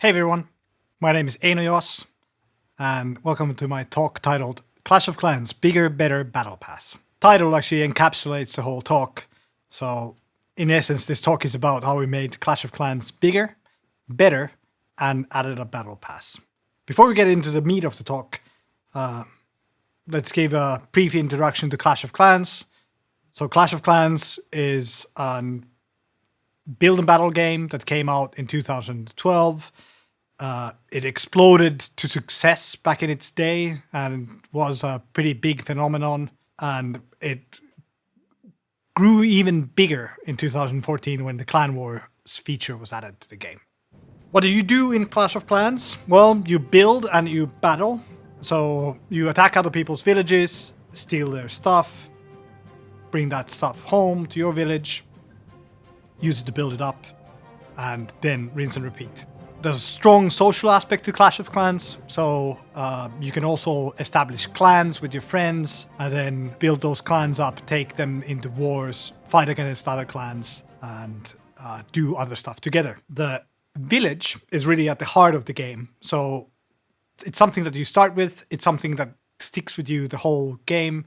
Hey everyone, my name is Eino Joas, and welcome to my talk titled Clash of Clans Bigger, Better Battle Pass. Title actually encapsulates the whole talk, so in essence this talk is about how we made Clash of Clans bigger, better, and added a battle pass. Before we get into the meat of the talk, let's give a brief introduction to Clash of Clans. So Clash of Clans is an build and battle game that came out in 2012. It exploded to success back in its day and was a pretty big phenomenon. And it grew even bigger in 2014 when the Clan Wars feature was added to the game. What do you do in Clash of Clans? Well, you build and you battle. So you attack other people's villages, steal their stuff, bring that stuff home to your village, use it to build it up, and then rinse and repeat. There's a strong social aspect to Clash of Clans, so you can also establish clans with your friends and then build those clans up, take them into wars, fight against other clans, and do other stuff together. The village is really at the heart of the game, so it's something that you start with, it's something that sticks with you the whole game.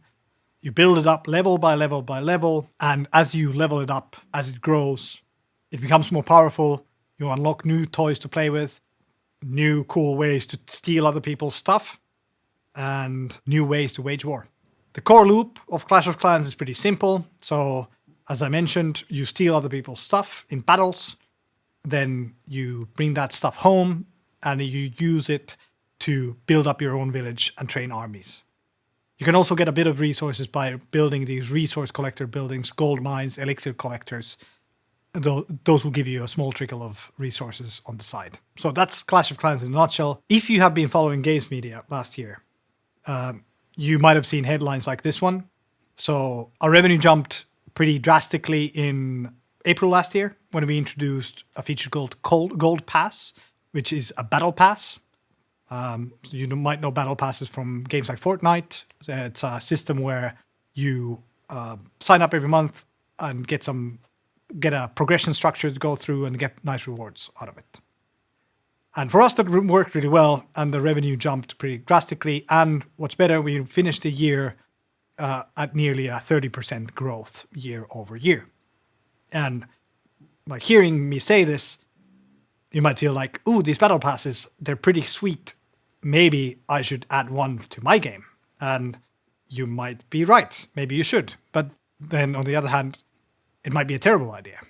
You build it up level by level by level, and as you level it up, as it grows, it becomes more powerful. You unlock new toys to play with, new cool ways to steal other people's stuff, and new ways to wage war. The core loop of Clash of Clans is pretty simple. So, as I mentioned, you steal other people's stuff in battles, then you bring that stuff home, and you use it to build up your own village and train armies. You can also get a bit of resources by building these resource collector buildings, gold mines, elixir collectors. Those will give you a small trickle of resources on the side. So that's Clash of Clans in a nutshell. If you have been following games media last year, you might have seen headlines like this one. So our revenue jumped pretty drastically in April last year when we introduced a feature called Gold Pass, which is a battle pass. You might know battle passes from games like Fortnite. It's a system where you sign up every month and get a progression structure to go through and get nice rewards out of it. And for us, that worked really well, and the revenue jumped pretty drastically. And what's better, we finished the year at nearly a 30% growth year over year. And like hearing me say this, you might feel like, ooh, these battle passes, they're pretty sweet. Maybe I should add one to my game. And you might be right. Maybe you should. But then on the other hand, it might be a terrible idea.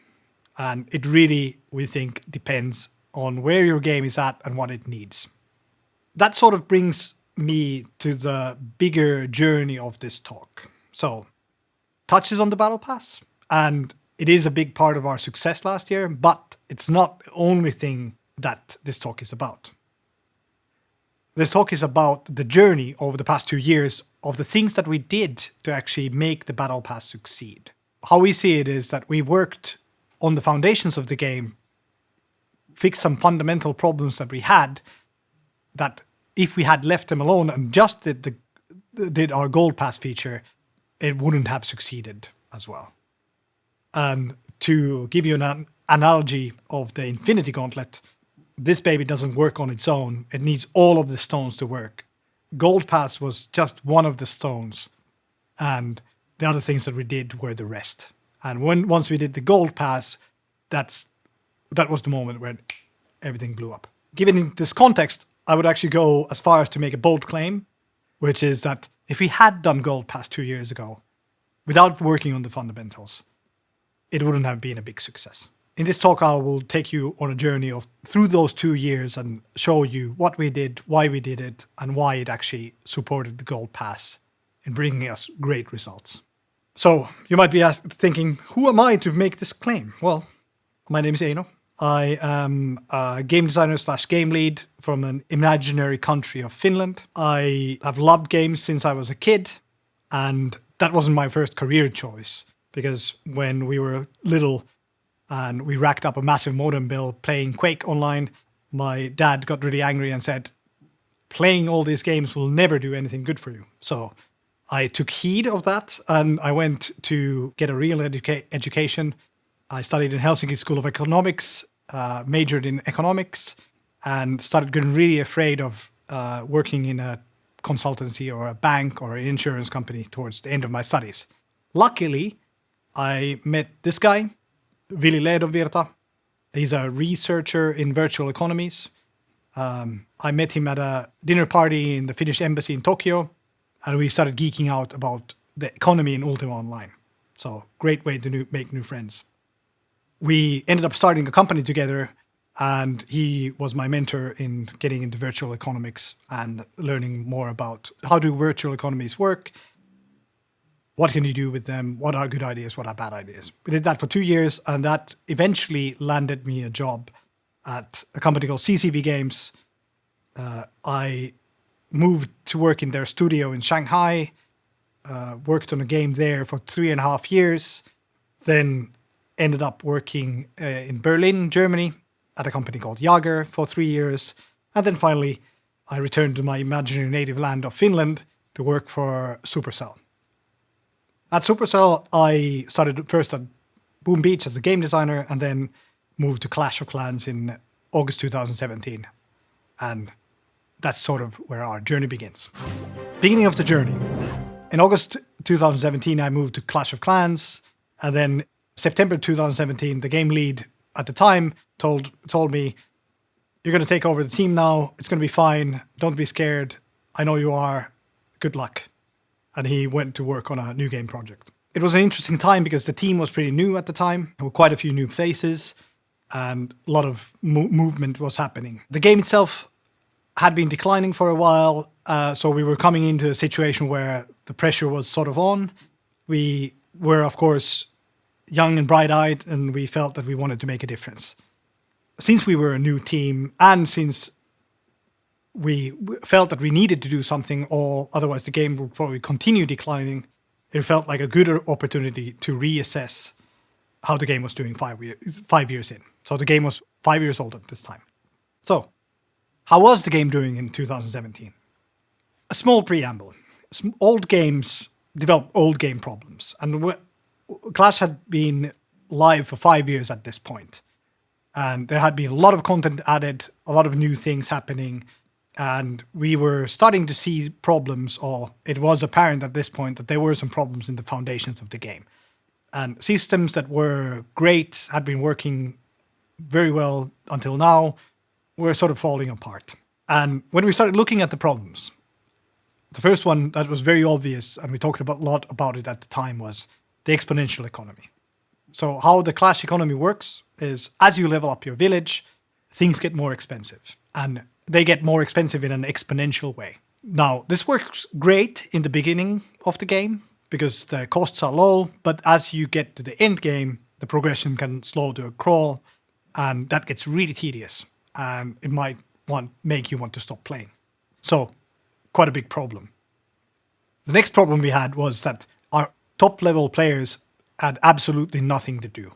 And it really, we think, depends on where your game is at and what it needs. That sort of brings me to the bigger journey of this talk. So, touches on the Battle Pass, and it is a big part of our success last year, but it's not the only thing that this talk is about. This talk is about the journey over the past 2 years of the things that we did to actually make the Battle Pass succeed. How we see it is that we worked on the foundations of the game, fixed some fundamental problems that we had, that if we had left them alone and just did our Gold Pass feature, it wouldn't have succeeded as well. And to give you an analogy of the Infinity Gauntlet, this baby doesn't work on its own. It needs all of the stones to work. Gold Pass was just one of the stones, and the other things that we did were the rest. And once we did the Gold Pass, that was the moment where everything blew up. Given this context, I would actually go as far as to make a bold claim, which is that if we had done Gold Pass 2 years ago, without working on the fundamentals, it wouldn't have been a big success. In this talk, I will take you on a journey through those 2 years and show you what we did, why we did it, and why it actually supported the Gold Pass in bringing us great results. So you might be thinking, who am I to make this claim? Well, my name is Eino. I am a game designer / game lead from an imaginary country of Finland. I have loved games since I was a kid, and that wasn't my first career choice, because when we were little and we racked up a massive modem bill playing Quake online, my dad got really angry and said, playing all these games will never do anything good for you. So I took heed of that, and I went to get a real education. I studied in Helsinki School of Economics, majored in economics, and started getting really afraid of working in a consultancy or a bank or an insurance company towards the end of my studies. Luckily, I met this guy, Vili Ledovirta. He's a researcher in virtual economies. I met him at a dinner party in the Finnish embassy in Tokyo, and we started geeking out about the economy in Ultima Online. So great way to make new friends. We ended up starting a company together, and he was my mentor in getting into virtual economics and learning more about how do virtual economies work, what can you do with them, what are good ideas, what are bad ideas. We did that for 2 years, and that eventually landed me a job at a company called CCV Games. I moved to work in their studio in Shanghai, worked on a game there for 3.5 years, then ended up working in Berlin, Germany, at a company called Jager for 3 years. And then finally, I returned to my imaginary native land of Finland to work for Supercell. At Supercell, I started first at Boom Beach as a game designer and then moved to Clash of Clans in August 2017. And that's sort of where our journey begins. Beginning of the journey. In August 2017, I moved to Clash of Clans, and then September 2017, the game lead at the time told me, "You're going to take over the team now. It's going to be fine. Don't be scared. I know you are. Good luck." And he went to work on a new game project. It was an interesting time because the team was pretty new at the time. There were quite a few new faces, and a lot of movement was happening. The game itself had been declining for a while, so we were coming into a situation where the pressure was sort of on. We were, of course, young and bright-eyed, and we felt that we wanted to make a difference. Since we were a new team, and since we felt that we needed to do something, or otherwise the game would probably continue declining, it felt like a good opportunity to reassess how the game was doing 5 years in. So the game was 5 years old at this time. So, how was the game doing in 2017? A small preamble. Old games develop old game problems. And Clash had been live for 5 years at this point. And there had been a lot of content added, a lot of new things happening. And we were starting to see problems, or it was apparent at this point that there were some problems in the foundations of the game. And systems that were great, had been working very well until now, were sort of falling apart. And when we started looking at the problems, the first one that was very obvious, and we talked a lot about it at the time, was the exponential economy. So how the Clash economy works is, as you level up your village, things get more expensive. And they get more expensive in an exponential way. Now, this works great in the beginning of the game because the costs are low, but as you get to the end game, the progression can slow to a crawl, and that gets really tedious, and it might make you want to stop playing. So, quite a big problem. The next problem we had was that our top-level players had absolutely nothing to do.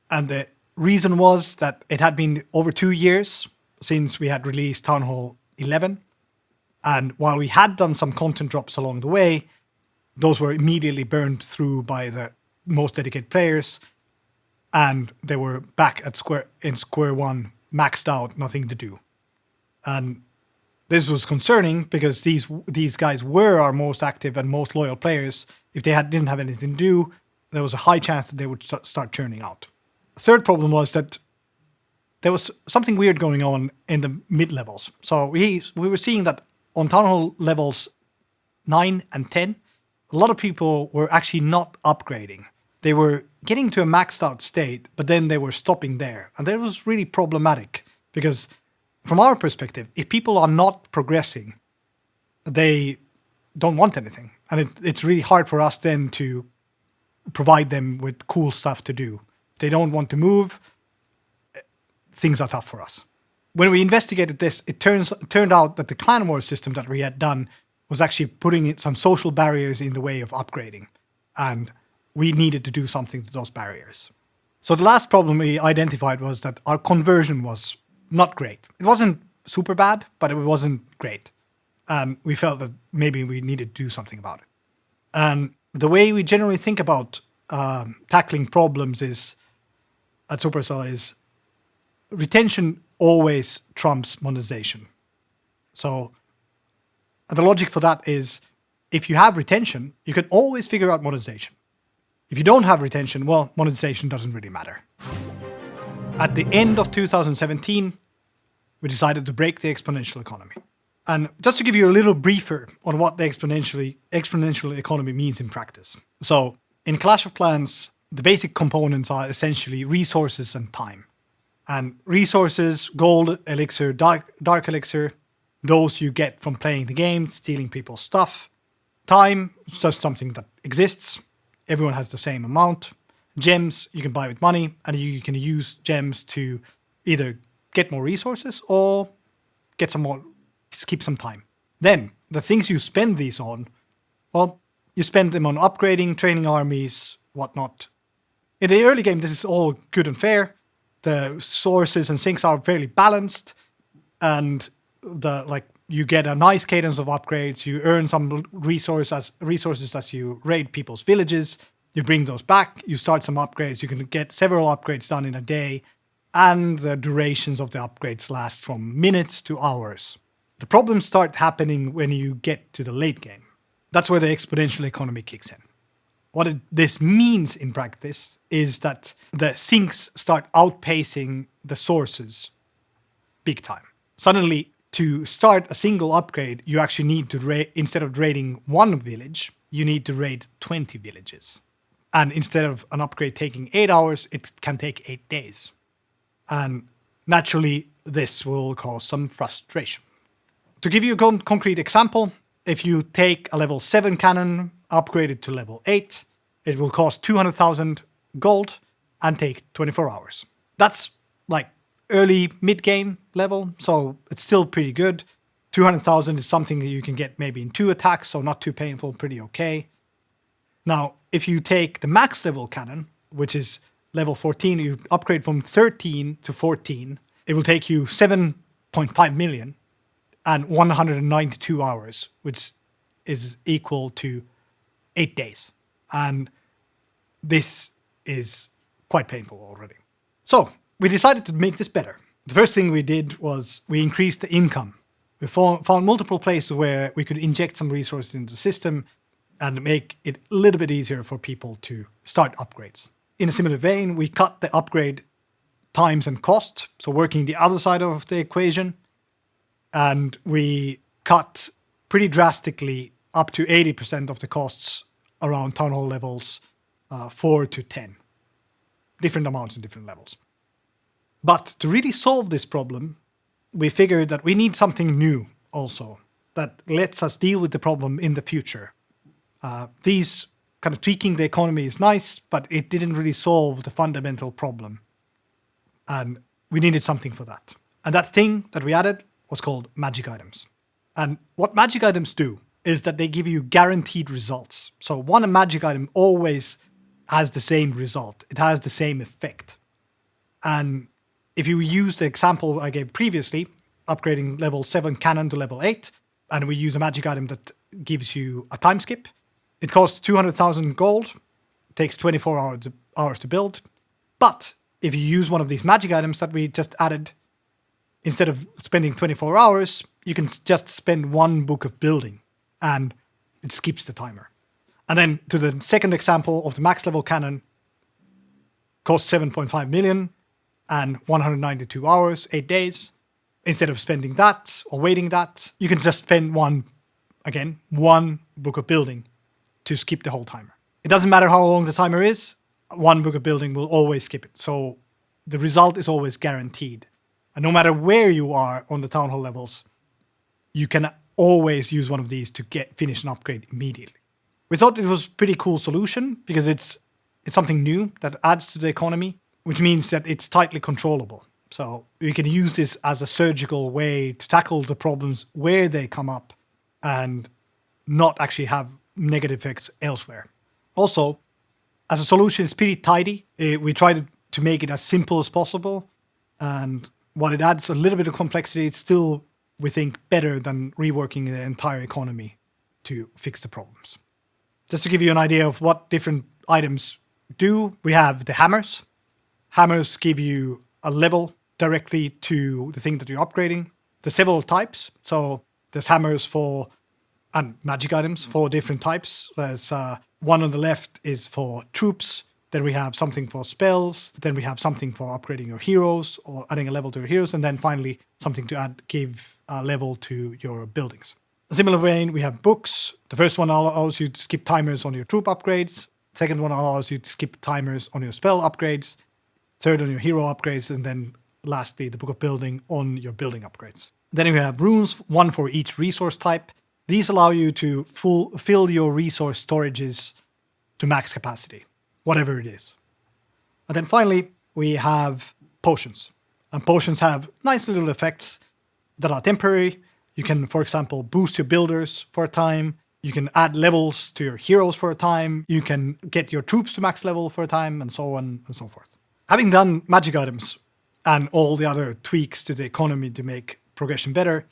And the reason was that it had been over 2 years since we had released Town Hall 11. And while we had done some content drops along the way, those were immediately burned through by the most dedicated players. And they were back at square one, maxed out, nothing to do. And this was concerning because these guys were our most active and most loyal players. If they didn't have anything to do, there was a high chance that they would start churning out. The third problem was that there was something weird going on in the mid-levels. So we were seeing that on Town Hall levels 9 and 10, a lot of people were actually not upgrading. They were getting to a maxed out state, but then they were stopping there. And that was really problematic because from our perspective, if people are not progressing, they don't want anything. And it's really hard for us then to provide them with cool stuff to do. If they don't want to move, things are tough for us. When we investigated this, it turned out that the clan war system that we had done was actually putting some social barriers in the way of upgrading. And we needed to do something to those barriers. So the last problem we identified was that our conversion was not great. It wasn't super bad, but it wasn't great. And we felt that maybe we needed to do something about it. And the way we generally think about tackling problems at Supercell is retention always trumps monetization. So the logic for that is if you have retention, you can always figure out monetization. If you don't have retention, well, monetization doesn't really matter. At the end of 2017, we decided to break the exponential economy. And just to give you a little briefer on what the exponential economy means in practice. So in Clash of Clans, the basic components are essentially resources and time. And resources, gold, elixir, dark elixir, those you get from playing the game, stealing people's stuff. Time is just something that exists. Everyone has the same amount. Gems you can buy with money, and you can use gems to either get more resources or get some more, keep some time. Then the things you spend these on, well, you spend them on upgrading, training armies, whatnot. In the early game, this is all good and fair. The sources and sinks are fairly balanced, and you get a nice cadence of upgrades. You earn some resources as you raid people's villages. You bring those back. You start some upgrades. You can get several upgrades done in a day, and the durations of the upgrades last from minutes to hours. The problems start happening when you get to the late game. That's where the exponential economy kicks in. What this means in practice is that the sinks start outpacing the sources big time. Suddenly, to start a single upgrade, you actually need to instead of raiding one village, you need to raid 20 villages. And instead of an upgrade taking 8 hours, it can take 8 days. And naturally, this will cause some frustration. To give you a concrete example, if you take a level 7 cannon, upgrade it to level 8, it will cost 200,000 gold and take 24 hours. That's like early mid-game level, so it's still pretty good. 200,000 is something that you can get maybe in 2 attacks, so not too painful, pretty okay. Now, if you take the max level cannon, which is level 14, you upgrade from 13 to 14, it will take you 7.5 million and 192 hours, which is equal to 8 days. And this is quite painful already. So we decided to make this better. The first thing we did was we increased the income. We found multiple places where we could inject some resources into the system and make it a little bit easier for people to start upgrades. In a similar vein, we cut the upgrade times and cost, so working the other side of the equation, and we cut pretty drastically up to 80% of the costs around town hall levels 4 to 10. Different amounts in different levels. But to really solve this problem, we figured that we need something new also that lets us deal with the problem in the future. These kind of tweaking the economy is nice, but it didn't really solve the fundamental problem. And we needed something for that. And that thing that we added was called magic items. And what magic items do is that they give you guaranteed results. So one magic item always has the same result. It has the same effect. And if you use the example I gave previously, upgrading level 7 cannon to level 8, and we use a magic item that gives you a time skip, it costs 200,000 gold, it takes 24 hours to build. But if you use one of these magic items that we just added, instead of spending 24 hours, you can just spend 1 book of building and it skips the timer. And then to the second example of the max level cannon, costs 7.5 million and 192 hours, 8 days. Instead of spending that or waiting that, you can just spend 1 book of building to skip the whole timer. It doesn't matter how long the timer is, 1 book of building will always skip it. So the result is always guaranteed. And no matter where you are on the town hall levels, you can always use one of these to finish an upgrade immediately. We thought it was a pretty cool solution because it's something new that adds to the economy, which means that it's tightly controllable. So we can use this as a surgical way to tackle the problems where they come up and not actually have negative effects elsewhere. Also, as a solution, it's pretty tidy. We tried to make it as simple as possible. And while it adds a little bit of complexity, it's still, we think, better than reworking the entire economy to fix the problems. Just to give you an idea of what different items do, we have the hammers. Hammers give you a level directly to the thing that you're upgrading. There's several types. So there's hammers and magic items for different types. There's one on the left is for troops. Then we have something for spells. Then we have something for upgrading your heroes or adding a level to your heroes. And then finally, something to give a level to your buildings. A similar vein, we have books. The first one allows you to skip timers on your troop upgrades. Second one allows you to skip timers on your spell upgrades. Third on your hero upgrades. And then lastly, the Book of Building on your building upgrades. Then we have runes, one for each resource type. These allow you to fill your resource storages to max capacity, whatever it is. And then finally, we have potions. And potions have nice little effects that are temporary. You can, for example, boost your builders for a time. You can add levels to your heroes for a time. You can get your troops to max level for a time, and so on and so forth. Having done magic items and all the other tweaks to the economy to make progression better,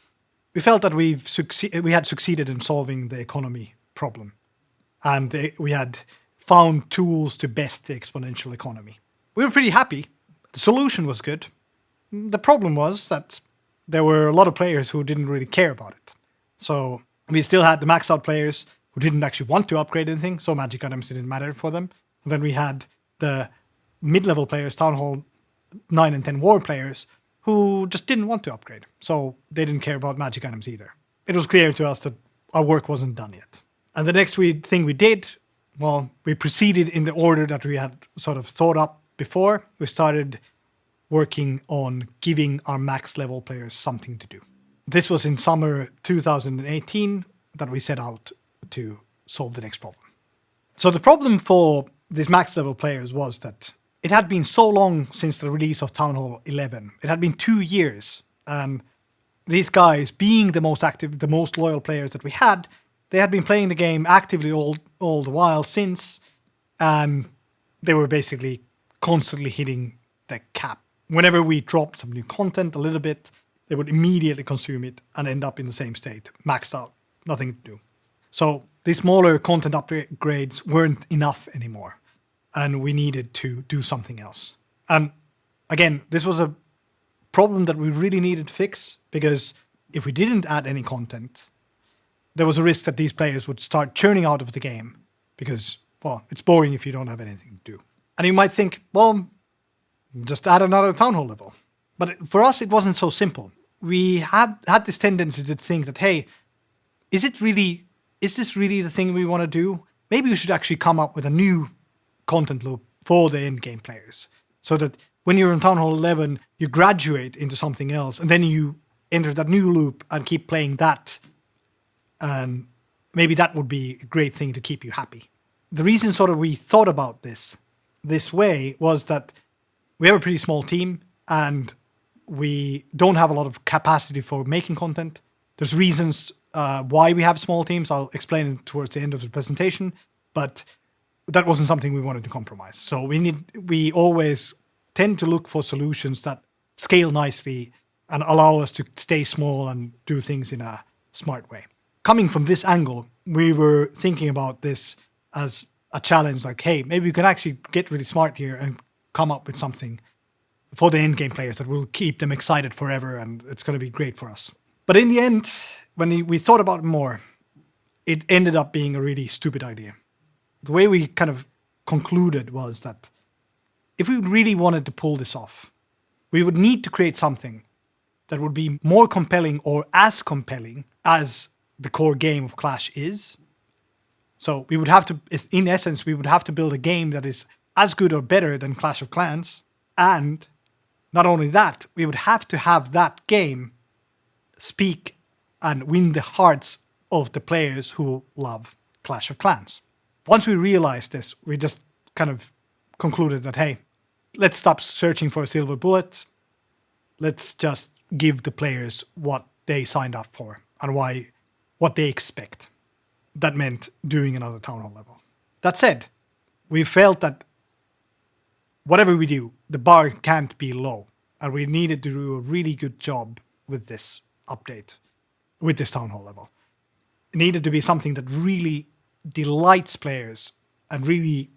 we felt that we had succeeded in solving the economy problem. And we had found tools to best the exponential economy. We were pretty happy. The solution was good. The problem was that there were a lot of players who didn't really care about it. So we still had the maxed out players who didn't actually want to upgrade anything, so magic items didn't matter for them. And then we had the mid-level players, Town Hall 9 and 10 war players, who just didn't want to upgrade. So they didn't care about magic items either. It was clear to us that our work wasn't done yet. And the next thing we did, well, we proceeded in the order that we had sort of thought up before. We started working on giving our max level players something to do. This was in summer 2018 that we set out to solve the next problem. So the problem for these max level players was that it had been so long since the release of Town Hall 11. It had been 2 years. And these guys, being the most active, the most loyal players that we had, they had been playing the game actively all the while since. And they were basically constantly hitting the cap. Whenever we dropped some new content a little bit, they would immediately consume it and end up in the same state, maxed out, nothing to do. So these smaller content upgrades weren't enough anymore. And we needed to do something else. And again, this was a problem that we really needed to fix, because if we didn't add any content, there was a risk that these players would start churning out of the game because, well, it's boring if you don't have anything to do. And you might think, well, just add another Town Hall level. But for us, it wasn't so simple. We had this tendency to think that, hey, is this really the thing we want to do? Maybe we should actually come up with a new content loop for the end game players, so that when you're in Town Hall 11, you graduate into something else, and then you enter that new loop and keep playing that. And maybe that would be a great thing to keep you happy. The reason sort of we thought about this way was that we have a pretty small team and we don't have a lot of capacity for making content. There's reasons why we have small teams. I'll explain it towards the end of the presentation, but that wasn't something we wanted to compromise. So we always tend to look for solutions that scale nicely and allow us to stay small and do things in a smart way. Coming from this angle, we were thinking about this as a challenge, like, hey, maybe we can actually get really smart here and come up with something for the end game players that will keep them excited forever, and it's going to be great for us. But in the end, when we thought about it more, it ended up being a really stupid idea. The way we kind of concluded was that if we really wanted to pull this off, we would need to create something that would be more compelling or as compelling as the core game of Clash is. So we would have to, in essence, we would have to build a game that is as good or better than Clash of Clans. And not only that, we would have to have that game speak and win the hearts of the players who love Clash of Clans. Once we realized this, we just kind of concluded that, hey, let's stop searching for a silver bullet. Let's just give the players what they signed up for and what they expect. That meant doing another Town Hall level. That said, we felt that whatever we do, the bar can't be low. And we needed to do a really good job with this update, with this Town Hall level. It needed to be something that really delights players and really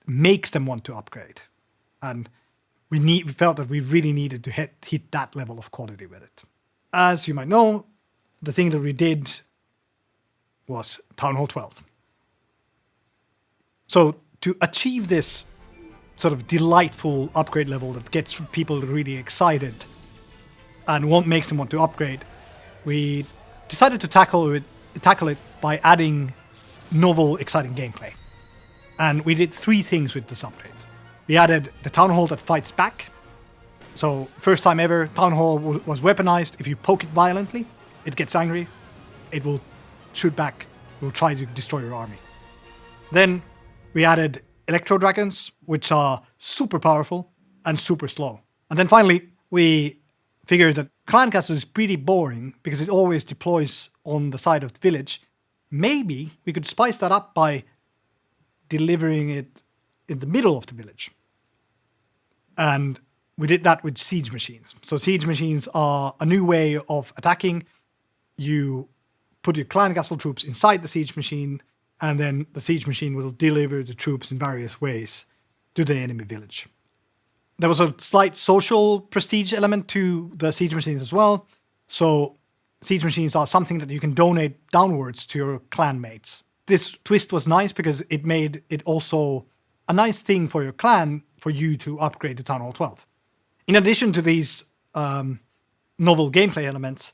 makes them want to upgrade. And we felt that we really needed to hit that level of quality with it. As you might know, the thing that we did was Town Hall 12. So to achieve this sort of delightful upgrade level that gets people really excited and makes them want to upgrade, we decided to tackle it by adding novel, exciting gameplay. And we did 3 things with this update. We added the Town Hall that fights back. So first time ever, Town Hall was weaponized. If you poke it violently, it gets angry. It will shoot back. It will try to destroy your army. Then we added Electro Dragons, which are super powerful and super slow. And then finally, we figured that Clan Castle is pretty boring because it always deploys on the side of the village. Maybe we could spice that up by delivering it in the middle of the village. And we did that with siege machines. So siege machines are a new way of attacking. You put your Clan Castle troops inside the siege machine, and then the siege machine will deliver the troops in various ways to the enemy village. There was a slight social prestige element to the siege machines as well. So siege machines are something that you can donate downwards to your clan mates. This twist was nice because it made it also a nice thing for your clan for you to upgrade to Town Hall 12. In addition to these novel gameplay elements,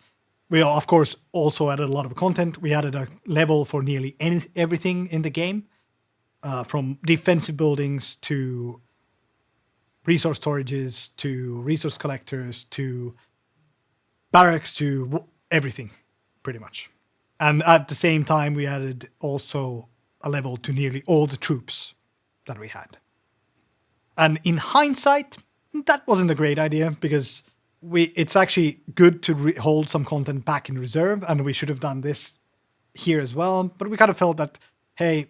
we of course also added a lot of content. We added a level for nearly everything in the game, from defensive buildings to resource storages to resource collectors to barracks to everything, pretty much. And at the same time, we added also a level to nearly all the troops that we had. And in hindsight, that wasn't a great idea because it's actually good to hold some content back in reserve, and we should have done this here as well. But we kind of felt that, hey,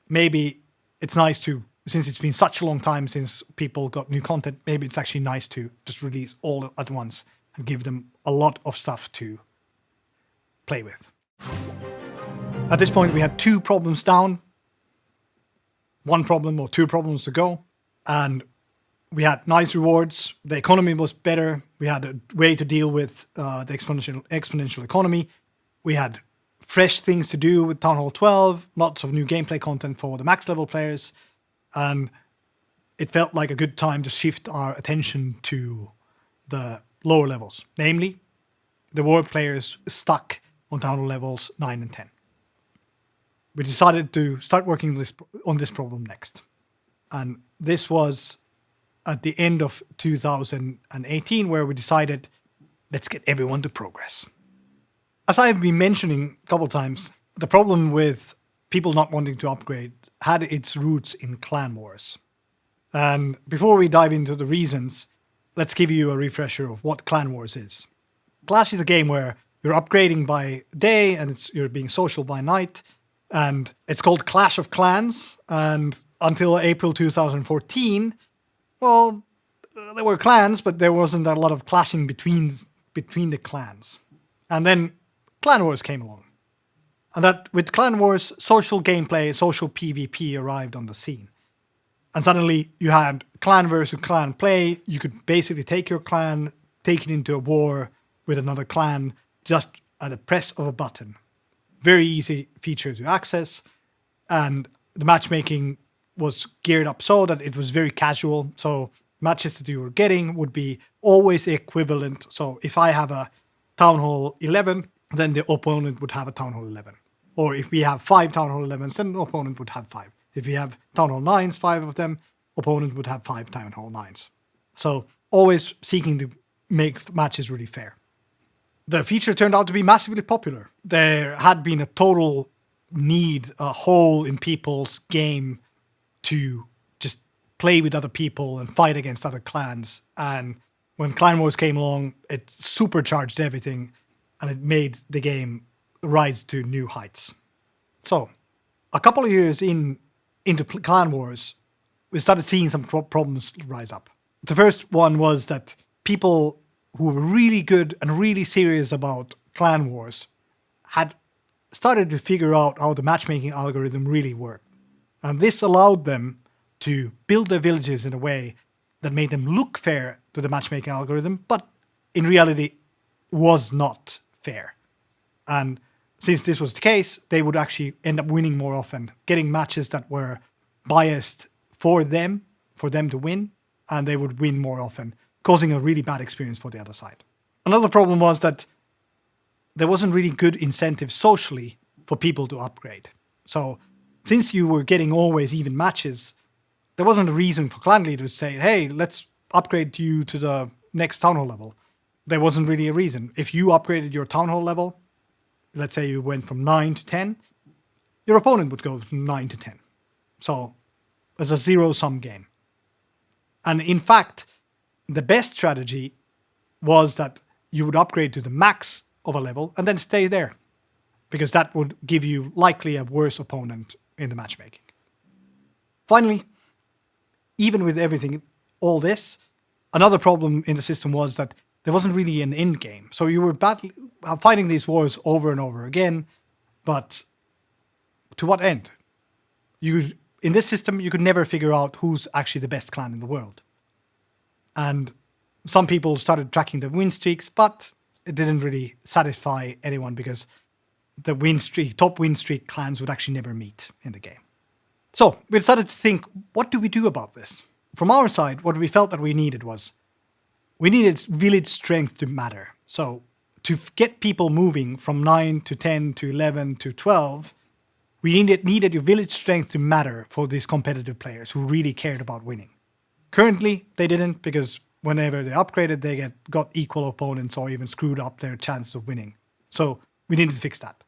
maybe it's nice to, since it's been such a long time since people got new content, maybe it's actually nice to just release all at once and give them a lot of stuff to play with. At this point, we had 2 problems down, 1 problem or 2 problems to go, and we had nice rewards. The economy was better. We had a way to deal with the exponential economy. We had fresh things to do with Town Hall 12, lots of new gameplay content for the max level players, and it felt like a good time to shift our attention to the lower levels, namely the war players stuck on Town Hall levels 9 and 10. We decided to start working on this problem next. And this was at the end of 2018, where we decided, let's get everyone to progress. As I've been mentioning a couple of times, the problem with people not wanting to upgrade had its roots in clan wars. And before we dive into the reasons, let's give you a refresher of what clan wars is. Clash is a game where you're upgrading by day and you're being social by night. And it's called Clash of Clans. And until April 2014, well, there were clans, but there wasn't a lot of clashing between the clans. And then Clan Wars came along. And that with Clan Wars, social gameplay, social PvP arrived on the scene. And suddenly you had clan versus clan play. You could basically take your clan, take it into a war with another clan, just at a press of a button. Very easy feature to access. And the matchmaking was geared up so that it was very casual. So matches that you were getting would be always equivalent. So if I have a Town Hall 11, then the opponent would have a Town Hall 11. Or if we have 5 Town Hall 11s, then the opponent would have 5. If we have Town Hall 9s, 5 of them, opponent would have 5 Town Hall 9s. So always seeking to make matches really fair. The feature turned out to be massively popular. There had been a total need, a hole in people's game to just play with other people and fight against other clans. And when Clan Wars came along, it supercharged everything and it made the game rise to new heights. So, a couple of years into Clan Wars, we started seeing some problems rise up. The first one was that people who were really good and really serious about Clan Wars had started to figure out how the matchmaking algorithm really worked. And this allowed them to build their villages in a way that made them look fair to the matchmaking algorithm, but in reality was not fair. And since this was the case, they would actually end up winning more often, getting matches that were biased for them to win, and they would win more often, causing a really bad experience for the other side. Another problem was that there wasn't really good incentive socially for people to upgrade. So since you were getting always even matches, there wasn't a reason for clan leaders to say, hey, let's upgrade you to the next town hall level. There wasn't really a reason. If you upgraded your town hall level, let's say you went from 9 to 10, your opponent would go from 9 to 10. So it's a zero-sum game. And in fact, the best strategy was that you would upgrade to the max of a level and then stay there, because that would give you likely a worse opponent in the matchmaking. Finally, even with everything, all this, another problem in the system was that there wasn't really an end game. So you were fighting these wars over and over again, but to what end? In this system, you could never figure out who's actually the best clan in the world. And some people started tracking the win streaks, but it didn't really satisfy anyone because the top win streak clans would actually never meet in the game. So we decided to think, what do we do about this? From our side, what we felt that we needed village strength to matter. So to get people moving from 9 to 10 to 11 to 12, we needed your village strength to matter for these competitive players who really cared about winning. Currently, they didn't, because whenever they upgraded, they got equal opponents or even screwed up their chances of winning. So we needed to fix that.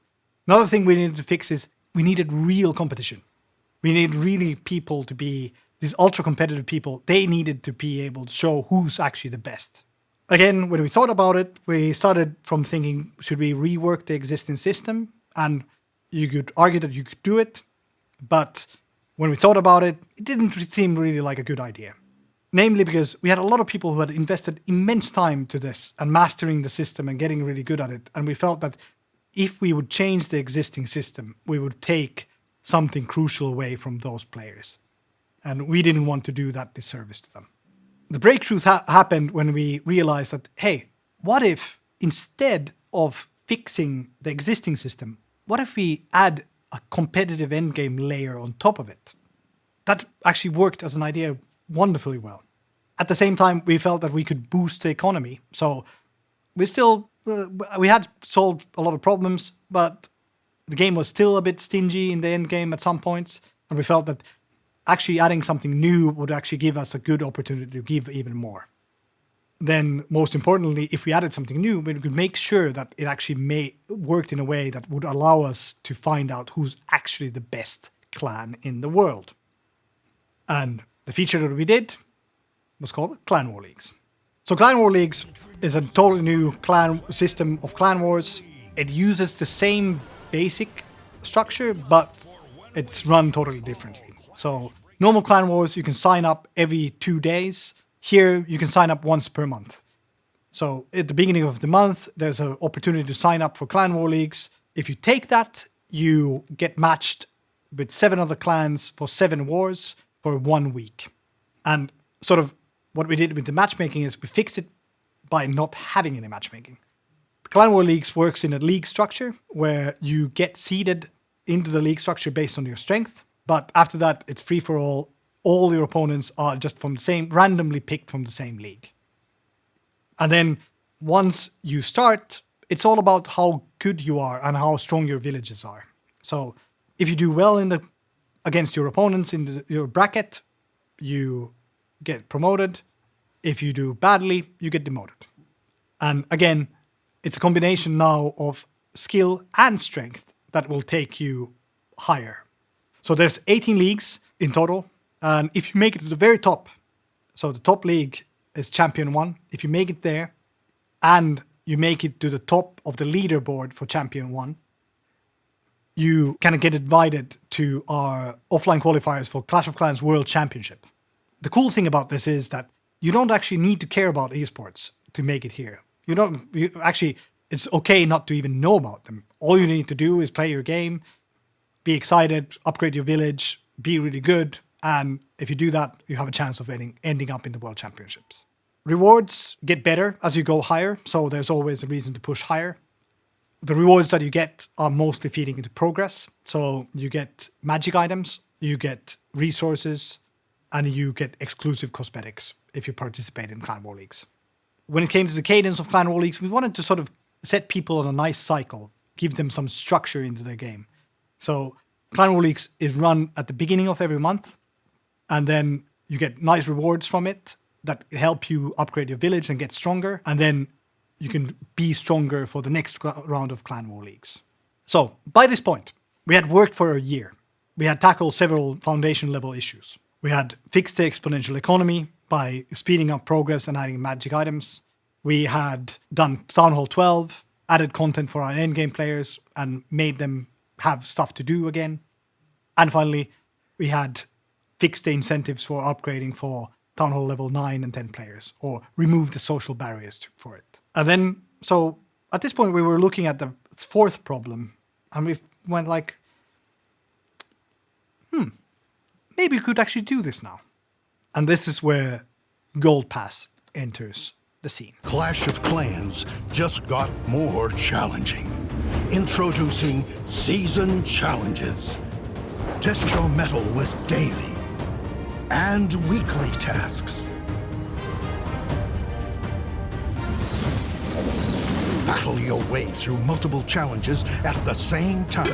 Another thing we needed to fix is we needed real competition. We needed really people to be, these ultra-competitive people, they needed to be able to show who's actually the best. Again, when we thought about it, we started from thinking, should we rework the existing system? And you could argue that you could do it, but when we thought about it, it didn't seem really like a good idea. Namely because we had a lot of people who had invested immense time to this and mastering the system and getting really good at it. And we felt that if we would change the existing system, we would take something crucial away from those players. And we didn't want to do that disservice to them. The breakthrough happened when we realized that, hey, what if instead of fixing the existing system, what if we add a competitive endgame layer on top of it? That actually worked as an idea wonderfully well. At the same time, we felt that we could boost the economy. So we had solved a lot of problems, but the game was still a bit stingy in the end game at some points. And we felt that actually adding something new would actually give us a good opportunity to give even more. Then, most importantly, if we added something new, we could make sure that it actually worked in a way that would allow us to find out who's actually the best clan in the world. And the feature that we did was called Clan War Leagues. So Clan War Leagues is a totally new clan system of clan wars. It uses the same basic structure, but it's run totally differently. So normal clan wars, you can sign up every 2 days. Here, you can sign up once per month. So at the beginning of the month, there's an opportunity to sign up for Clan War Leagues. If you take that, you get matched with 7 other clans for 7 wars for 1 week. And sort of what we did with the matchmaking is we fixed it by not having any matchmaking. Clan War Leagues works in a league structure where you get seeded into the league structure based on your strength. But after that, it's free for all. All your opponents are just randomly picked from the same league. And then once you start, it's all about how good you are and how strong your villages are. So if you do well against your opponents in your bracket, you get promoted. If you do badly, you get demoted. And again, it's a combination now of skill and strength that will take you higher. So there's 18 leagues in total. And if you make it to the very top, so the top league is Champion 1. If you make it there and you make it to the top of the leaderboard for Champion 1, you kind of get invited to our offline qualifiers for Clash of Clans World Championship. The cool thing about this is that you don't actually need to care about esports to make it here. It's okay not to even know about them. All you need to do is play your game, be excited, upgrade your village, be really good, And if you do that, you have a chance of ending up in the World Championships. Rewards get better as you go higher, so there's always a reason to push higher. The rewards that you get are mostly feeding into progress. So you get magic items, you get resources, and you get exclusive cosmetics if you participate in Clan War Leagues. When it came to the cadence of Clan War Leagues, we wanted to sort of set people on a nice cycle, give them some structure into their game. So Clan War Leagues is run at the beginning of every month, and then you get nice rewards from it that help you upgrade your village and get stronger, and then you can be stronger for the next round of Clan War Leagues. So, by this point, we had worked for a year. We had tackled several foundation level issues. We had fixed the exponential economy by speeding up progress and adding magic items. We had done Town Hall 12, added content for our endgame players, and made them have stuff to do again. And finally, we had fixed the incentives for upgrading for Town Hall level 9 and 10 players, or remove the social barriers for it. And then, so at this point, we were looking at the fourth problem, and we went like, maybe we could actually do this now. And this is where Gold Pass enters the scene. Clash of Clans just got more challenging. Introducing Season Challenges. Test your mettle with daily and weekly tasks. Battle your way through multiple challenges at the same time.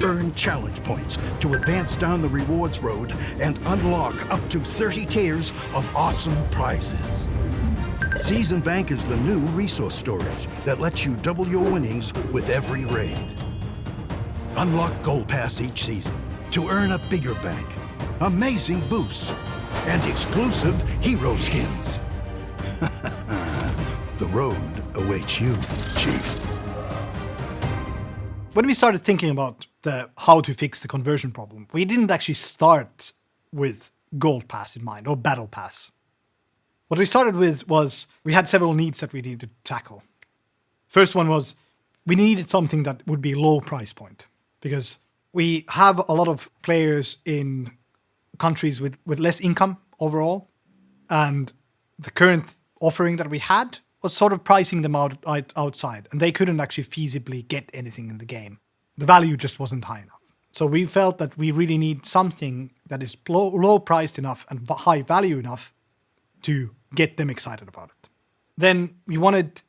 Earn challenge points to advance down the rewards road and unlock up to 30 tiers of awesome prizes. Season Bank is the new resource storage that lets you double your winnings with every raid. Unlock Gold Pass each season to earn a bigger bank, amazing boosts, and exclusive hero skins. The road awaits you, Chief. When we started thinking about how to fix the conversion problem, we didn't actually start with Gold Pass in mind, or Battle Pass. What we started with was we had several needs that we needed to tackle. First one was we needed something that would be low price point, because we have a lot of players in countries with less income overall, and the current offering that we had was sort of pricing them outside, and they couldn't actually feasibly get anything in the game. The value just wasn't high enough. So we felt that we really need something that is low priced enough and high value enough to get them excited about it. Then we wanted,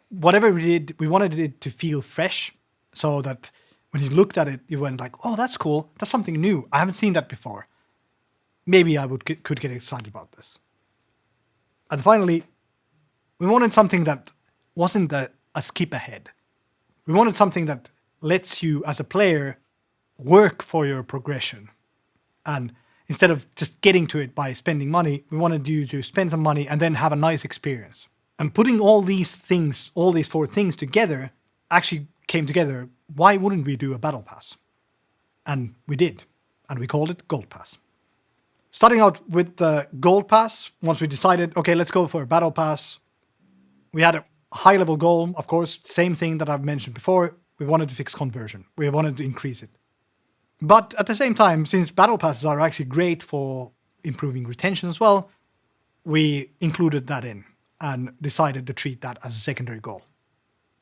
whatever we did, we wanted it to feel fresh, so that when you looked at it, you went like, oh, that's cool. That's something new. I haven't seen that before. Maybe I could get excited about this. And finally, we wanted something that wasn't a skip ahead. We wanted something that lets you, as a player, work for your progression. And instead of just getting to it by spending money, we wanted you to spend some money and then have a nice experience. And putting all these things, all these four things together, actually came together. Why wouldn't we do a Battle Pass? And we did. And we called it Gold Pass. Starting out with the Gold Pass, once we decided, okay, let's go for a Battle Pass, we had a high-level goal, of course, same thing that I've mentioned before. We wanted to fix conversion. We wanted to increase it. But at the same time, since Battle Passes are actually great for improving retention as well, we included that in and decided to treat that as a secondary goal.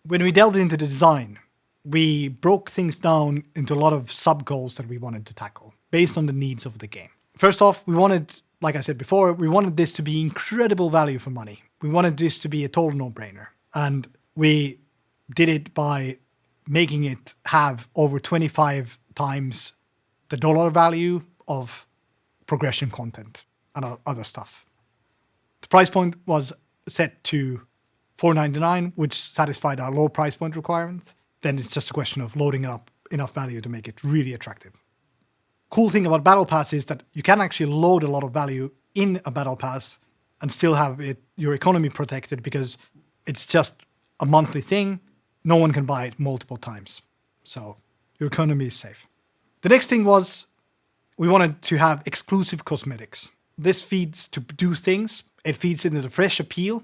When we delved into the design, we broke things down into a lot of sub-goals that we wanted to tackle based on the needs of the game. First off, we wanted, like I said before, we wanted this to be incredible value for money. We wanted this to be a total no-brainer. And we did it by making it have over 25 times the dollar value of progression content and other stuff. The price point was set to $4.99, which satisfied our low price point requirement. Then it's just a question of loading up enough value to make it really attractive. Cool thing about Battle Pass is that you can actually load a lot of value in a Battle Pass and still have your economy protected, because it's just a monthly thing. No one can buy it multiple times. So your economy is safe. The next thing was we wanted to have exclusive cosmetics. This feeds to do things. It feeds into the fresh appeal.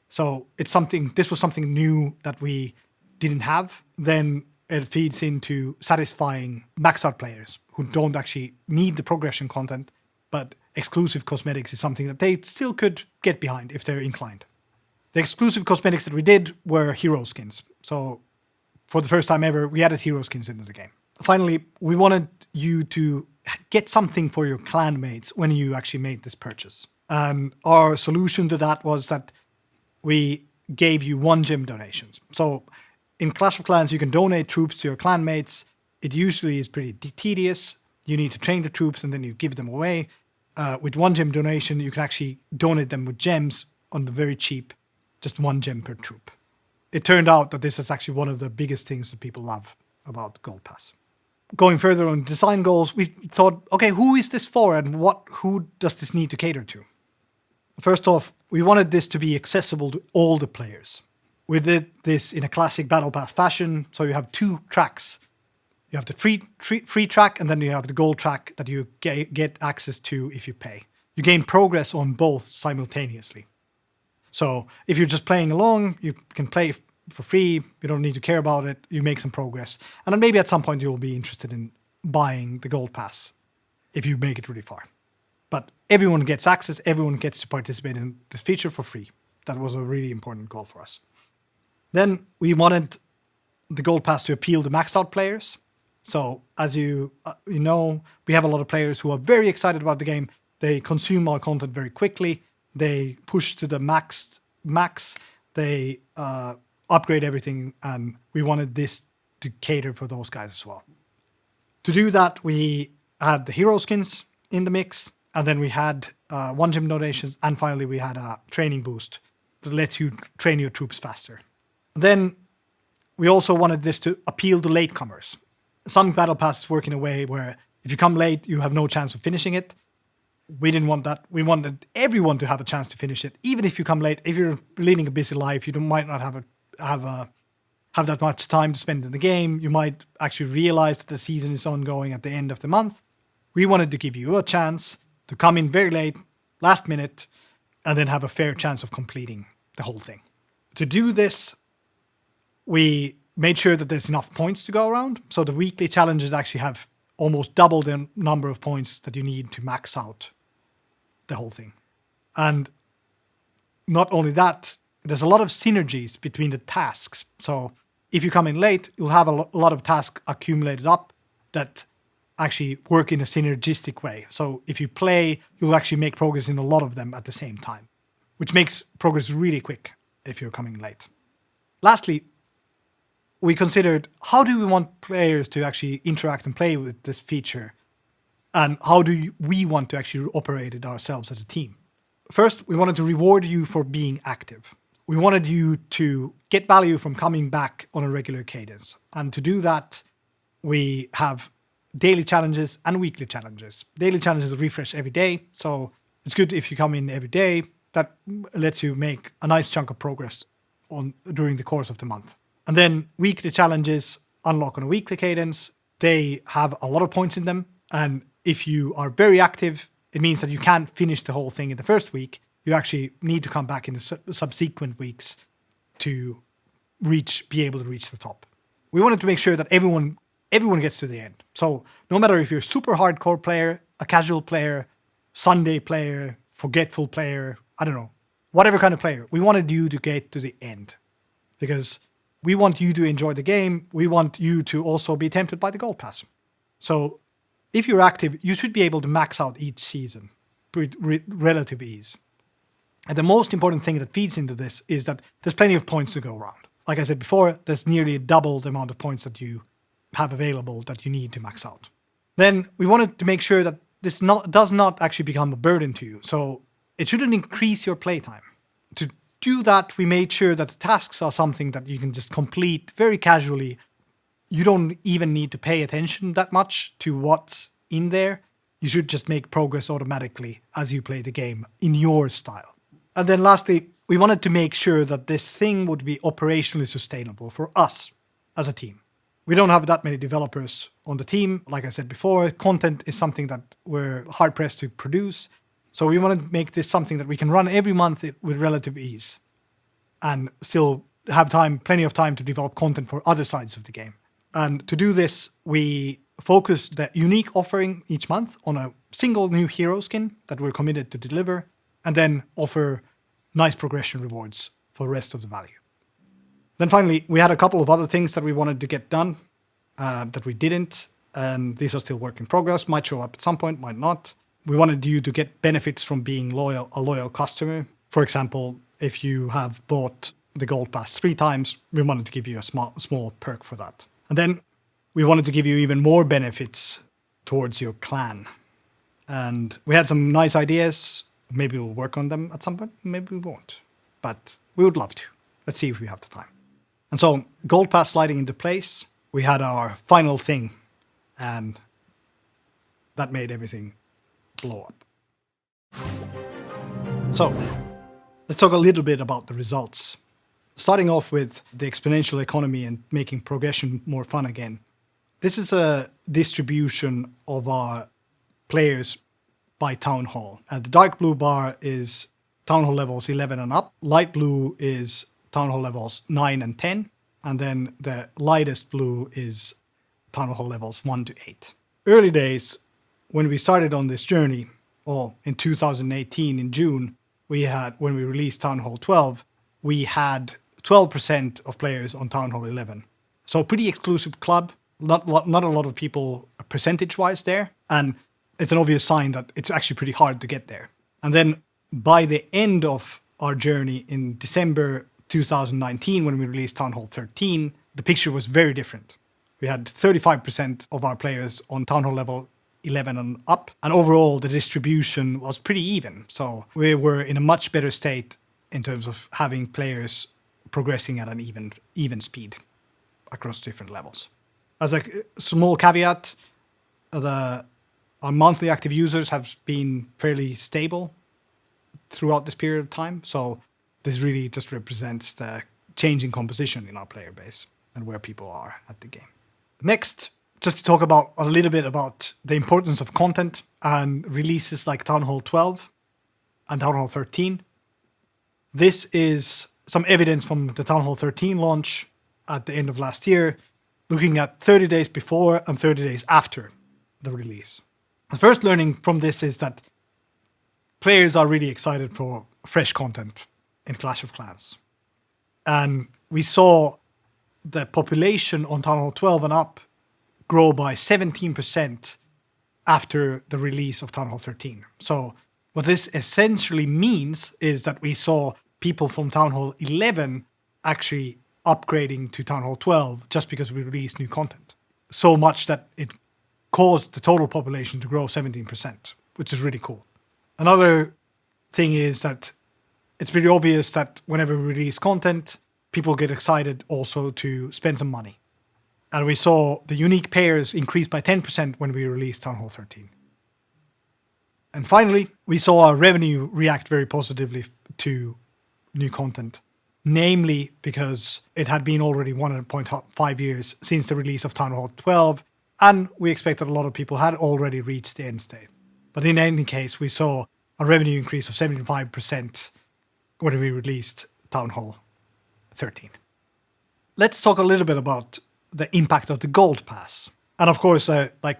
So this was something new that we didn't have. Then it feeds into satisfying max out players who don't actually need the progression content, but exclusive cosmetics is something that they still could get behind if they're inclined. The exclusive cosmetics that we did were hero skins. So for the first time ever, we added hero skins into the game. Finally, we wanted you to get something for your clan mates when you actually made this purchase. And our solution to that was that we gave you 1 gem donations. So in Clash of Clans, you can donate troops to your clan mates. It usually is pretty tedious. You need to train the troops and then you give them away. With 1 gem donation, you can actually donate them with gems on the very cheap, just 1 gem per troop. It turned out that this is actually one of the biggest things that people love about Gold Pass. Going further on design goals, we thought, okay, who is this for and who does this need to cater to? First off, we wanted this to be accessible to all the players. We did this in a classic Battle Pass fashion, so you have 2 tracks. You have the free track, and then you have the gold track that you get access to if you pay. You gain progress on both simultaneously. So if you're just playing along, you can play for free. You don't need to care about it. You make some progress. And then maybe at some point you'll be interested in buying the gold pass if you make it really far. But everyone gets access. Everyone gets to participate in this feature for free. That was a really important goal for us. Then we wanted the gold pass to appeal to maxed out players. So as you know, we have a lot of players who are very excited about the game. They consume our content very quickly. They push to the max. They upgrade everything, and we wanted this to cater for those guys as well. To do that, we had the hero skins in the mix, and then we had 1 gem donations, and finally we had a training boost that lets you train your troops faster. Then we also wanted this to appeal to latecomers. Some battle passes work in a way where if you come late, you have no chance of finishing it. We didn't want that. We wanted everyone to have a chance to finish it, even if you come late. If you're leading a busy life, you might not have that much time to spend in the game. You might actually realize that the season is ongoing at the end of the month. We wanted to give you a chance to come in very late, last minute, and then have a fair chance of completing the whole thing. To do this, we made sure that there's enough points to go around. So the weekly challenges actually have almost double the number of points that you need to max out the whole thing. And not only that, there's a lot of synergies between the tasks. So if you come in late, you'll have a lot of tasks accumulated up that actually work in a synergistic way. So if you play, you'll actually make progress in a lot of them at the same time, which makes progress really quick if you're coming late. Lastly, we considered how do we want players to actually interact and play with this feature, and how do we want to actually operate it ourselves as a team. First, we wanted to reward you for being active. We wanted you to get value from coming back on a regular cadence. And to do that, we have daily challenges and weekly challenges. Daily challenges refresh every day, so it's good if you come in every day. That lets you make a nice chunk of progress during the course of the month. And then weekly challenges unlock on a weekly cadence. They have a lot of points in them. And if you are very active, it means that you can't finish the whole thing in the first week. You actually need to come back in the subsequent weeks to be able to reach the top. We wanted to make sure that everyone gets to the end. So no matter if you're a super hardcore player, a casual player, Sunday player, forgetful player, I don't know, whatever kind of player, we wanted you to get to the end. Because we want you to enjoy the game. We want you to also be tempted by the Gold Pass. So if you're active, you should be able to max out each season with relative ease. And the most important thing that feeds into this is that there's plenty of points to go around. Like I said before, there's nearly double the amount of points that you have available that you need to max out. Then we wanted to make sure that this does not actually become a burden to you. So it shouldn't increase your playtime. To do that, we made sure that the tasks are something that you can just complete very casually. You don't even need to pay attention that much to what's in there. You should just make progress automatically as you play the game in your style. And then lastly, we wanted to make sure that this thing would be operationally sustainable for us as a team. We don't have that many developers on the team. Like I said before, content is something that we're hard-pressed to produce. So we wanted to make this something that we can run every month with relative ease and still have plenty of time to develop content for other sides of the game. And to do this, we focus the unique offering each month on a single new hero skin that we're committed to deliver, and then offer nice progression rewards for the rest of the value. Then finally, we had a couple of other things that we wanted to get done that we didn't, and these are still work in progress, might show up at some point, might not. We wanted you to get benefits from being a loyal customer. For example, if you have bought the Gold Pass 3 times, we wanted to give you a small perk for that. And then we wanted to give you even more benefits towards your clan. And we had some nice ideas. Maybe we'll work on them at some point, maybe we won't. But we would love to. Let's see if we have the time. And so, Gold Pass sliding into place, we had our final thing, and that made everything blow up. So, let's talk a little bit about the results. Starting off with the exponential economy and making progression more fun again. This is a distribution of our players by Town Hall. The dark blue bar is Town Hall levels 11 and up. Light blue is Town Hall levels 9 and 10. And then the lightest blue is Town Hall levels 1 to 8. Early days, when we started on this journey, or in 2018 in June, when we released Town Hall 12, we had 12% of players on Town Hall 11. So a pretty exclusive club, not a lot of people percentage-wise there, and it's an obvious sign that it's actually pretty hard to get there. And then by the end of our journey in December 2019, when we released Town Hall 13, the picture was very different. We had 35% of our players on Town Hall level 11 and up, and overall the distribution was pretty even. So we were in a much better state in terms of having players progressing at an even speed across different levels. As a small caveat, our monthly active users have been fairly stable throughout this period of time. So this really just represents the changing composition in our player base and where people are at the game. Next, just to talk about a little bit about the importance of content and releases like Town Hall 12 and Town Hall 13. This is some evidence from the Town Hall 13 launch at the end of last year, looking at 30 days before and 30 days after the release. The first learning from this is that players are really excited for fresh content in Clash of Clans. And we saw the population on Town Hall 12 and up grow by 17% after the release of Town Hall 13. So what this essentially means is that we saw people from Town Hall 11 actually upgrading to Town Hall 12 just because we released new content. So much that it caused the total population to grow 17%, which is really cool. Another thing is that it's pretty obvious that whenever we release content, people get excited also to spend some money. And we saw the unique pairs increase by 10% when we released Town Hall 13. And finally, we saw our revenue react very positively to new content, namely because it had been already 1.5 years since the release of Town Hall 12, and we expect that a lot of people had already reached the end state. But in any case, we saw a revenue increase of 75% when we released Town Hall 13. Let's talk a little bit about the impact of the Gold Pass. And of course, like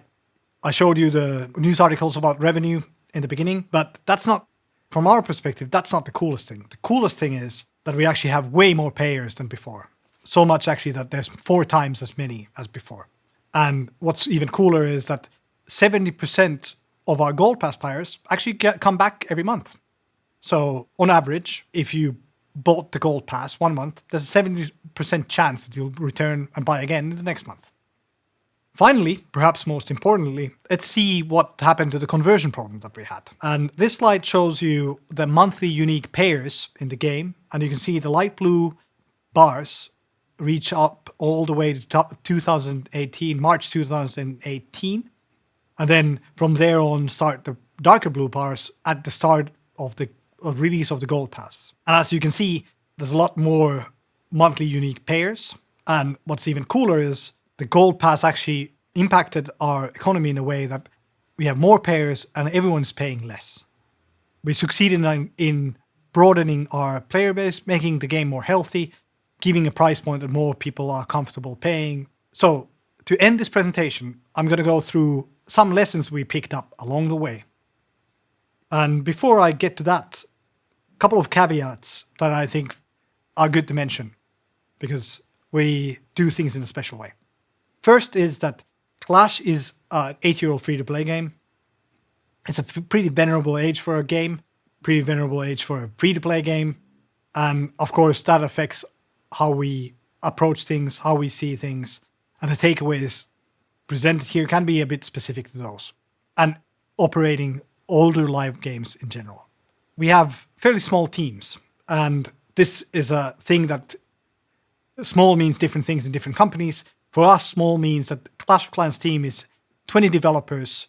I showed you the news articles about revenue in the beginning, but that's not, from our perspective, that's not the coolest thing. The coolest thing is that we actually have way more payers than before. So much actually that there's 4 times as many as before. And what's even cooler is that 70% of our Gold Pass players actually come back every month. So on average, if you bought the Gold Pass 1 month, there's a 70% chance that you'll return and buy again in the next month. Finally, perhaps most importantly, let's see what happened to the conversion problem that we had. And this slide shows you the monthly unique pairs in the game. And you can see the light blue bars reach up all the way to 2018, March 2018. And then from there on start the darker blue bars at the start of the release of the Gold Pass. And as you can see, there's a lot more monthly unique pairs. And what's even cooler is the Gold Pass actually impacted our economy in a way that we have more pairs and everyone's paying less. We succeeded in broadening our player base, making the game more healthy, giving a price point that more people are comfortable paying. So to end this presentation, I'm going to go through some lessons we picked up along the way. And before I get to that, a couple of caveats that I think are good to mention, because we do things in a special way. First is that Clash is an 8-year-old free-to-play game. It's a pretty venerable age for a game, pretty venerable age for a free-to-play game. And of course, that affects how we approach things, how we see things. And the takeaways presented here can be a bit specific to those. And operating older live games in general. We have fairly small teams. And this is a thing that small means different things in different companies. For us, small means that Clash of Clans team is 20 developers,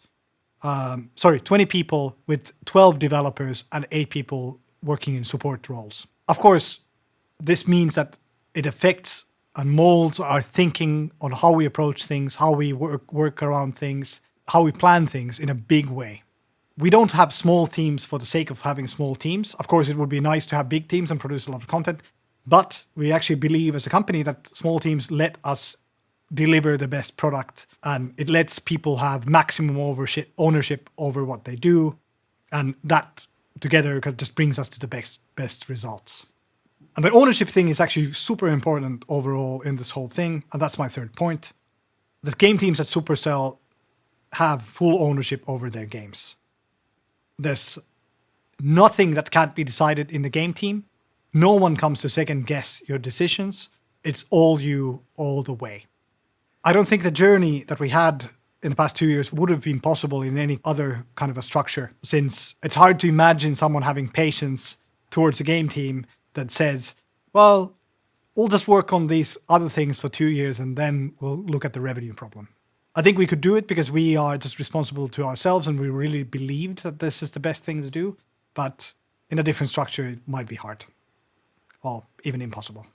20 people with 12 developers and 8 people working in support roles. Of course, this means that it affects and molds our thinking on how we approach things, how we work around things, how we plan things in a big way. We don't have small teams for the sake of having small teams. Of course, it would be nice to have big teams and produce a lot of content, but we actually believe as a company that small teams let us deliver the best product, and it lets people have maximum ownership over what they do, and that together just brings us to the best results. And the ownership thing is actually super important overall in this whole thing, and that's my third point. The game teams at Supercell have full ownership over their games. There's nothing that can't be decided in the game team. No one comes to second guess your decisions. It's all you all the way. I don't think the journey that we had in the past 2 years would have been possible in any other kind of a structure, since it's hard to imagine someone having patience towards a game team that says, well, we'll just work on these other things for 2 years and then we'll look at the revenue problem. I think we could do it because we are just responsible to ourselves and we really believed that this is the best thing to do. But in a different structure, it might be hard or even impossible.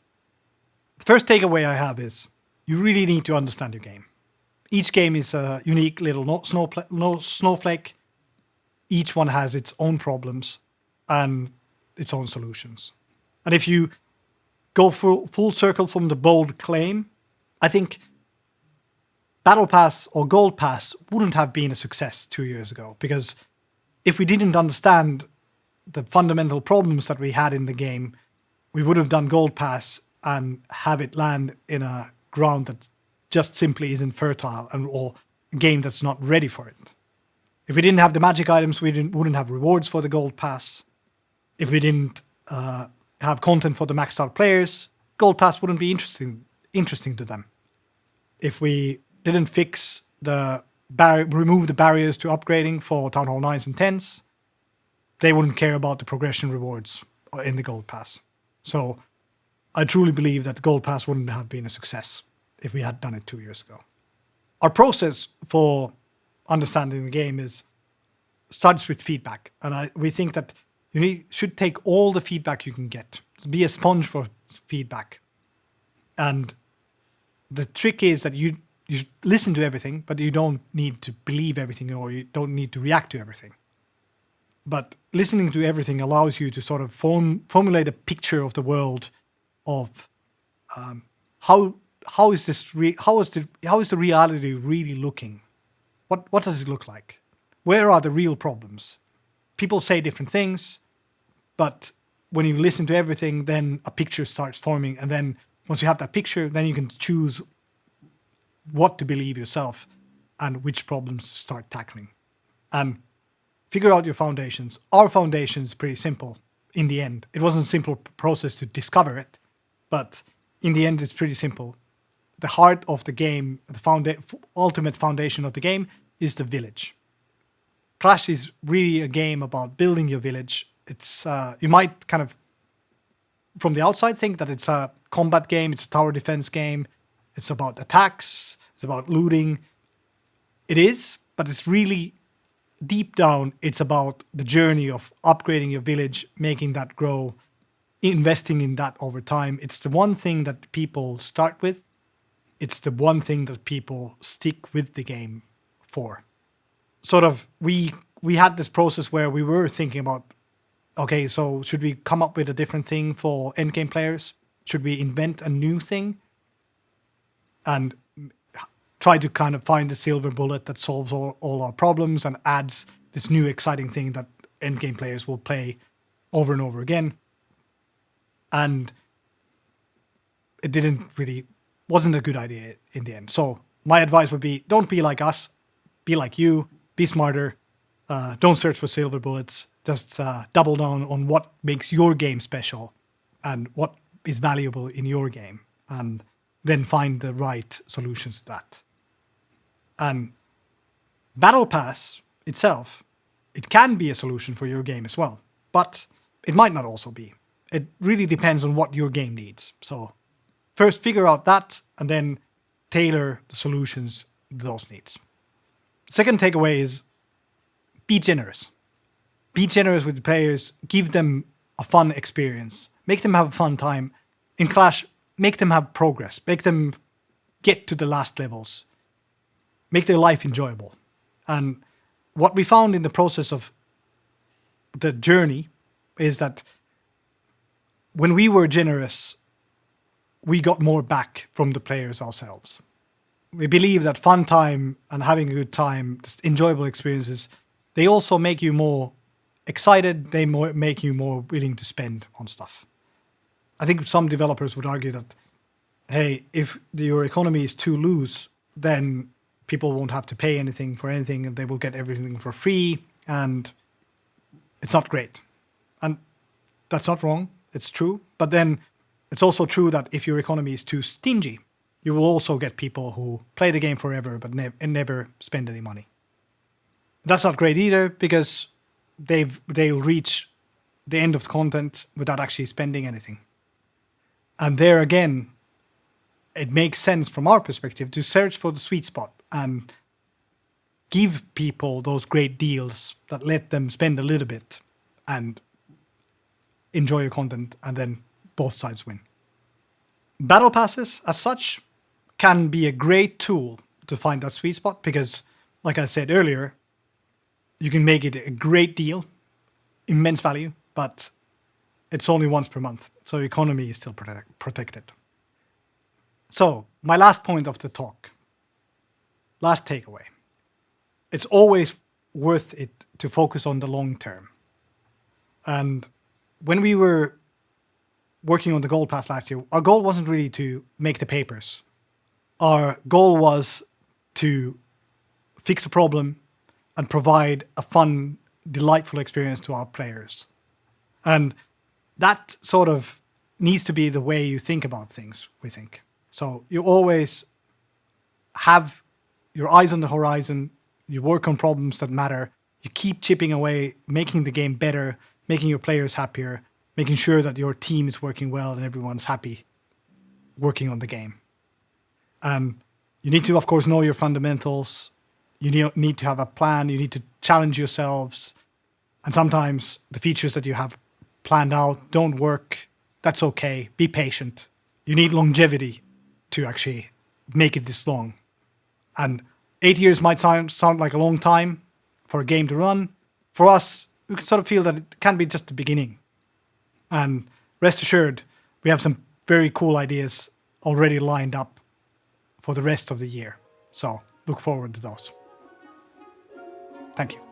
The first takeaway I have is you really need to understand your game. Each game is a unique little snowflake. Each one has its own problems and its own solutions. And if you go full circle from the bold claim, I think Battle Pass or Gold Pass wouldn't have been a success 2 years ago, because if we didn't understand the fundamental problems that we had in the game, we would have done Gold Pass and have it land in a ground that just simply isn't fertile or a game that's not ready for it. If we didn't have the magic items, we wouldn't have rewards for the Gold Pass. If we didn't have content for the maxed out players, Gold Pass wouldn't be interesting to them. If we didn't remove the barriers to upgrading for Town Hall 9s and 10s, they wouldn't care about the progression rewards in the Gold Pass. So I truly believe that the Gold Pass wouldn't have been a success if we had done it 2 years ago. Our process for understanding the game starts with feedback. And we think that you should take all the feedback you can get. Be a sponge for feedback. And the trick is that you should listen to everything, but you don't need to believe everything or you don't need to react to everything. But listening to everything allows you to sort of formulate a picture of the world of how is the reality really looking? What does it look like? Where are the real problems? People say different things, but when you listen to everything, then a picture starts forming, and then once you have that picture, then you can choose what to believe yourself and which problems to start tackling. And figure out your foundations. Our foundation is pretty simple in the end. It wasn't a simple process to discover it, but in the end, it's pretty simple. The heart of the game, the ultimate foundation of the game is the village. Clash is really a game about building your village. It's you might kind of, from the outside, think that it's a combat game, it's a tower defense game, it's about attacks, it's about looting. It is, but it's really, deep down, it's about the journey of upgrading your village, making that grow, investing in that over time. It's the one thing that people start with. It's the one thing that people stick with the game for. Sort of, we had this process where we were thinking about, okay, so should we come up with a different thing for endgame players? Should we invent a new thing? And try to kind of find the silver bullet that solves all our problems and adds this new exciting thing that endgame players will play over and over again. And it wasn't a good idea in the end. So my advice would be, don't be like us, be like you, be smarter, don't search for silver bullets, just double down on what makes your game special and what is valuable in your game, and then find the right solutions to that. And Battle Pass itself, it can be a solution for your game as well, but it might not also be. It really depends on what your game needs. So first figure out that and then tailor the solutions to those needs. Second takeaway is be generous. Be generous with the players, give them a fun experience, make them have a fun time. In Clash, make them have progress, make them get to the last levels, make their life enjoyable. And what we found in the process of the journey is that when we were generous, we got more back from the players ourselves. We believe that fun time and having a good time, just enjoyable experiences, they also make you more excited, they make you more willing to spend on stuff. I think some developers would argue that, hey, if your economy is too loose, then people won't have to pay anything for anything and they will get everything for free, and it's not great. And that's not wrong, it's true. But then it's also true that if your economy is too stingy, you will also get people who play the game forever but never spend any money. That's not great either, because they'll reach the end of the content without actually spending anything. And there again, it makes sense from our perspective to search for the sweet spot and give people those great deals that let them spend a little bit and enjoy your content, and then both sides win. Battle passes, as such, can be a great tool to find that sweet spot because, like I said earlier, you can make it a great deal, immense value, but it's only once per month, so economy is still protected. So, my last point of the talk, last takeaway. It's always worth it to focus on the long term. And when we were working on the Gold Pass last year, our goal wasn't really to make the papers. Our goal was to fix a problem and provide a fun, delightful experience to our players. And that sort of needs to be the way you think about things, we think. So you always have your eyes on the horizon, you work on problems that matter, you keep chipping away, making the game better, making your players happier, making sure that your team is working well and everyone's happy working on the game. You need to, of course, know your fundamentals. You need to have a plan. You need to challenge yourselves. And sometimes the features that you have planned out don't work. That's okay. Be patient. You need longevity to actually make it this long. And 8 years might sound like a long time for a game to run. For us, we can sort of feel that it can be just the beginning. And rest assured, we have some very cool ideas already lined up for the rest of the year. So look forward to those. Thank you.